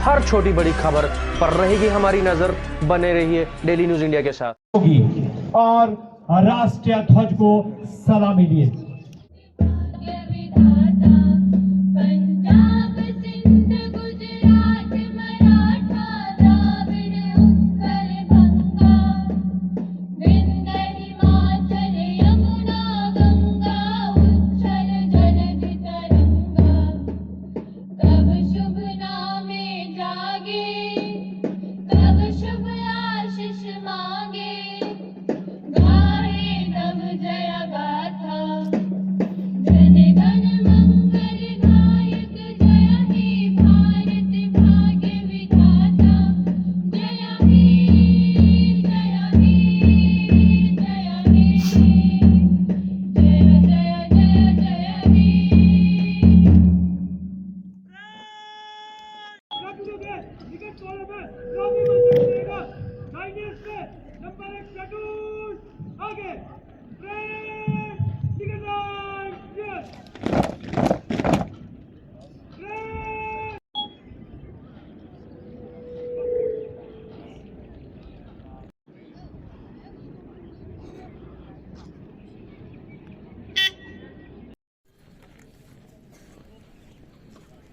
हर छोटी बड़ी खबर पर रहेगी हमारी नजर। बने रहिए डेली न्यूज इंडिया के साथ। और राष्ट्रीय ध्वज को सलामी दिए।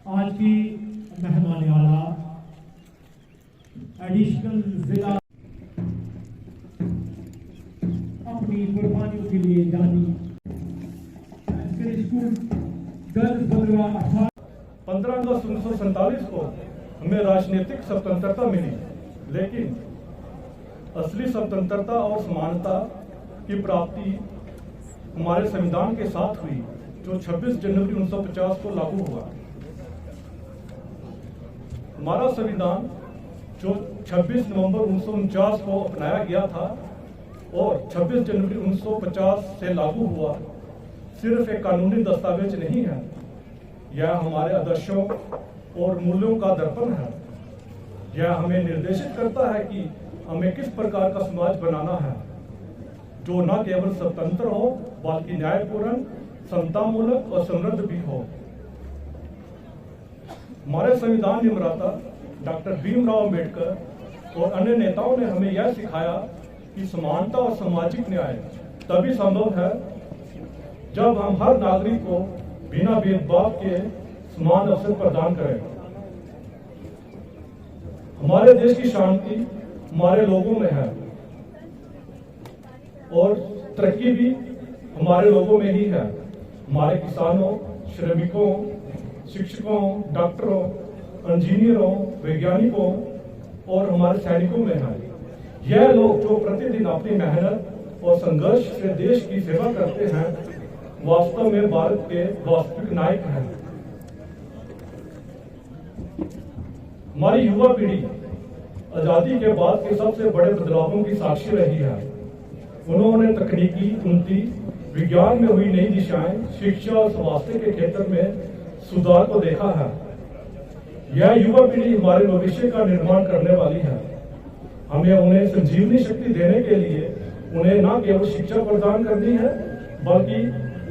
आज की मेहमान आला एडिशनल जिला अपनी कुर्बानियों के लिए जानी 15 अगस्त 1947 को हमें राजनीतिक स्वतंत्रता मिली, लेकिन असली स्वतंत्रता और समानता की प्राप्ति हमारे संविधान के साथ हुई, जो 26 जनवरी 1950 को लागू हुआ। हमारा संविधान जो 26 नवंबर 1949 को अपनाया गया था और 26 जनवरी 1950 से लागू हुआ, सिर्फ एक कानूनी दस्तावेज नहीं है, यह हमारे आदर्शों और मूल्यों का दर्पण है। यह हमें निर्देशित करता है कि हमें किस प्रकार का समाज बनाना है, जो न केवल स्वतंत्र हो बल्कि न्यायपूर्ण, समतामूलक और समृद्ध भी हो। हमारे संविधान निर्माता डॉक्टर भीमराव अंबेडकर और अन्य नेताओं ने हमें यह सिखाया कि समानता और सामाजिक न्याय तभी संभव है जब हम हर नागरिक को बिना भेदभाव के समान अवसर प्रदान करें। हमारे देश की शांति हमारे लोगों में है और तरक्की भी हमारे लोगों में ही है। हमारे किसानों, श्रमिकों, शिक्षकों, डॉक्टरों, इंजीनियरों, वैज्ञानिकों और हमारे सैनिकों में है। यह लोग जो प्रतिदिन अपनी मेहनत और संघर्ष से देश की सेवा करते हैं, वास्तव में भारत के वास्तविक नायक हैं। हमारी युवा पीढ़ी आजादी के बाद के सबसे बड़े बदलावों की साक्षी रही है। उन्होंने तकनीकी उन्नति, विज्ञान में हुई नई दिशाएं, शिक्षा और स्वास्थ्य के क्षेत्र में सुधार को देखा है। यह युवा पीढ़ी हमारे भविष्य का निर्माण करने वाली है। हमें उन्हें संजीवनी शक्ति देने के लिए उन्हें न केवल शिक्षा प्रदान करनी है, बल्कि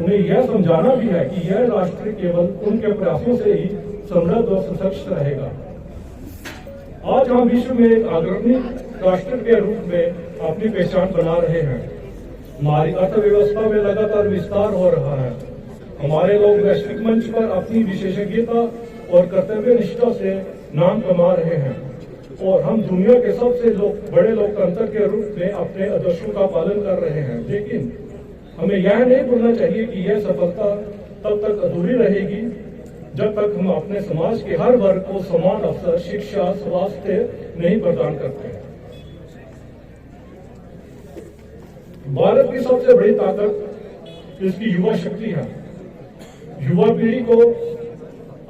उन्हें यह समझाना भी है कि यह राष्ट्र केवल उनके प्रयासों से ही समृद्ध और सशक्त रहेगा। आज हम विश्व में एक अग्रणी राष्ट्र के रूप में अपनी पहचान बना रहे हैं। हमारी अर्थव्यवस्था में लगातार विस्तार हो रहा है। हमारे लोग वैश्विक मंच पर अपनी विशेषज्ञता और कर्तव्य निष्ठा से नाम कमा रहे हैं और हम दुनिया के सबसे बड़े लोकतंत्र के रूप में अपने आदर्शों का पालन कर रहे हैं। लेकिन हमें यह नहीं भूलना चाहिए कि यह सफलता तब तक अधूरी रहेगी जब तक हम अपने समाज के हर वर्ग को समान अवसर, शिक्षा, स्वास्थ्य नहीं प्रदान करते। भारत की सबसे बड़ी ताकत इसकी युवा शक्ति है। युवा पीढ़ी को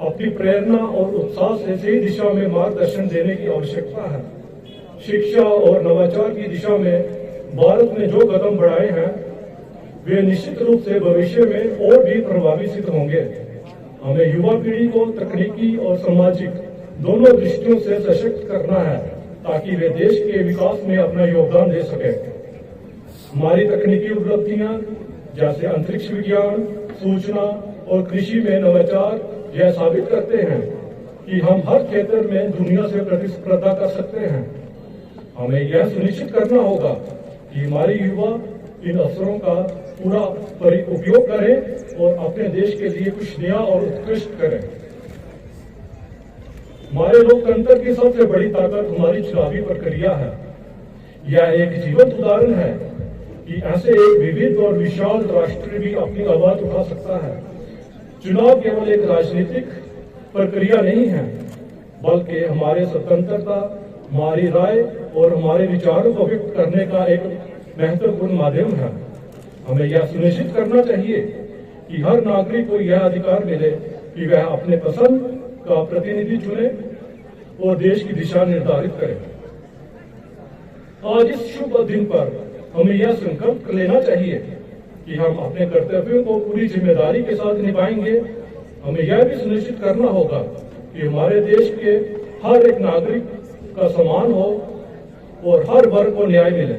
अपनी प्रेरणा और उत्साह से सही दिशा में मार्गदर्शन देने की आवश्यकता है। शिक्षा और नवाचार की दिशा में भारत ने जो कदम बढ़ाए हैं, वे निश्चित रूप से भविष्य में और भी प्रभावी सिद्ध होंगे। हमें युवा पीढ़ी को तकनीकी और सामाजिक दोनों दृष्टियों से सशक्त करना है ताकि वे देश के विकास में अपना योगदान दे सके। हमारी तकनीकी उपलब्धियां जैसे अंतरिक्ष विज्ञान, सूचना और कृषि में नवाचार यह साबित करते हैं कि हम हर क्षेत्र में दुनिया से प्रतिस्पर्धा कर सकते हैं। हमें यह सुनिश्चित करना होगा कि हमारे युवा इन अवसरों का पूरा उपयोग करें और अपने देश के लिए कुछ नया और उत्कृष्ट करें। हमारे लोकतंत्र की सबसे बड़ी ताकत हमारी चुनावी प्रक्रिया है। यह एक जीवंत उदाहरण है कि ऐसे एक विविध और विशाल राष्ट्र भी अपनी आवाज उठा सकता है। चुनाव केवल एक राजनीतिक प्रक्रिया नहीं है, बल्कि हमारे स्वतंत्रता, हमारी राय और हमारे विचारों को व्यक्त करने का एक महत्वपूर्ण माध्यम है। हमें यह सुनिश्चित करना चाहिए कि हर नागरिक को यह अधिकार मिले कि वह अपने पसंद का प्रतिनिधि चुने और देश की दिशा निर्धारित करे। आज इस शुभ दिन पर हमें यह संकल्प लेना चाहिए कि हम अपने कर्तव्यों को पूरी जिम्मेदारी के साथ निभाएंगे। हमें यह भी सुनिश्चित करना होगा कि हमारे देश के हर एक नागरिक का सम्मान हो और हर वर्ग को न्याय मिले।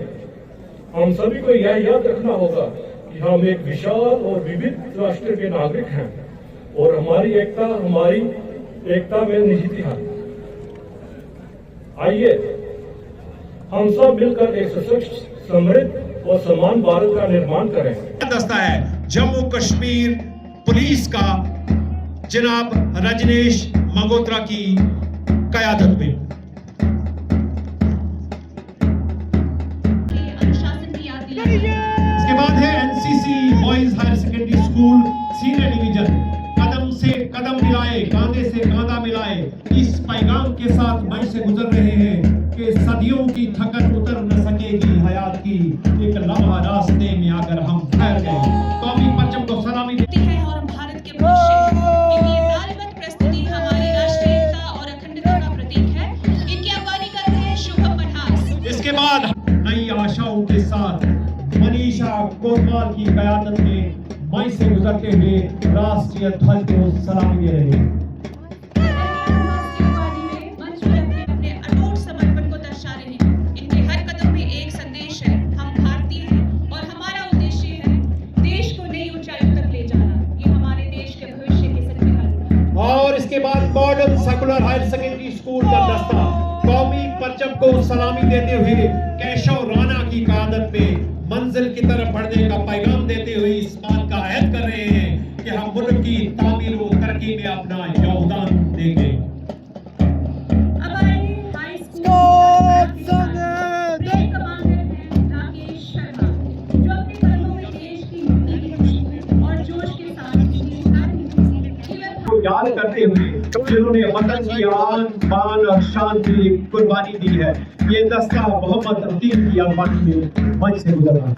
हम सभी को यह याद रखना होगा कि हम एक विशाल और विविध राष्ट्र के नागरिक हैं और हमारी एकता में निहित है। आइए हम सब मिलकर एक सशक्त, समृद्ध और समान भारत का निर्माण करें। दस्ता है जम्मू कश्मीर पुलिस का जनाब रजनीश मंगोत्रा की कयादत में। इसके बाद है NCC boys higher secondary school senior division. कदम से कदम मिलाए, कांधे से कांधा मिलाए, इस पैगाम के साथ मंच से गुजर रहे हैं कि सदियों की थकन उतर न सकेगी हयात की, एक लम्हा रास्ते में आकर हम ठहर गए। कौमी परचम को सलामी देती है और भारत के भविष्य की ये तालबद्ध प्रस्तुति हमारी राष्ट्रीयता और अखंडता का प्रतीक है। इनकी अगवानी करते हैं शुभम मन्हास। इसके बाद नई आशाओं के साथ मनीषा कोतवाल की क़यादत में मंच से गुजरते हुए राष्ट्रीय ध्वज को सलामी दे रहे हैं। और इसके बाद modern secular higher secondary school का दस्ता कौमी परचम को सलामी देते हुए केशव राणा की क़यादत में मंजिल की तरफ बढ़ने का पैगाम देते हुए इस बात का अहद कर रहे हैं कि हम मुल्क की तामीर व तरक्की में अपना योगदान देंगे। याद करते हुए जिन्होंने वतन की आन बान और शान के लिए कुर्बानी दी है, ये दस्ता मोहम्मद अतीक की अगवानी में मंच से गुजरा।